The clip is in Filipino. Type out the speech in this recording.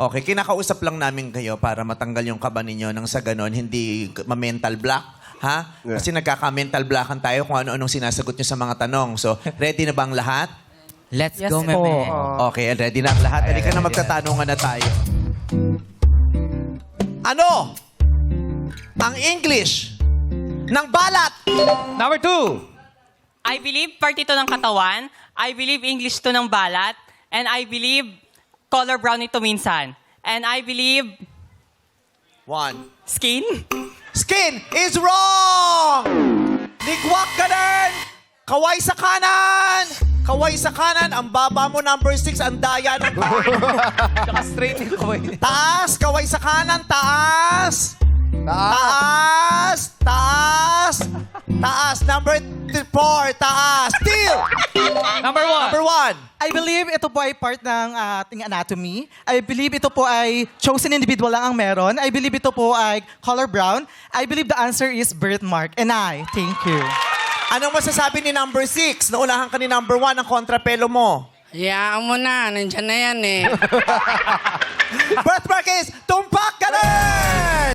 Okay, kinakausap lang namin kayo para matanggal yung kaba ninyo nang sa ganon, hindi ma-mental block. Ha? Yeah. Kasi nagkaka-mental blockan tayo kung ano-anong sinasagot nyo sa mga tanong. So, ready na ba ang lahat? Let's Yes go, po. meme. Okay, ready na ang lahat. Halika na, magtatanungan na tayo. Ano ang English ng balat? Number 2. I believe part ito ng katawan. I believe English to ng balat. And I believe color brown ito minsan. And I believe 1. skin. Skin is wrong! Nigwak ka din! Kaway sa kanan! Kaway sa kanan, ang baba mo, number 6, ang daya ng Tsaka straight ni Kaway. taas, kaway sa kanan, taas! Taas! Taas! Taas, number 4, taas! Still! Number 1. Number 1. I believe ito po ay part ng ating anatomy. I believe ito po ay chosen individual lang ang meron. I believe ito po ay color brown. I believe the answer is birthmark. And thank you. Anong masasabi ni number 6? Naunahan ka ni number 1 ang kontrapelo mo. Hayaan mo na, nandyan na yan eh. Birthmark is tumpak ka rin!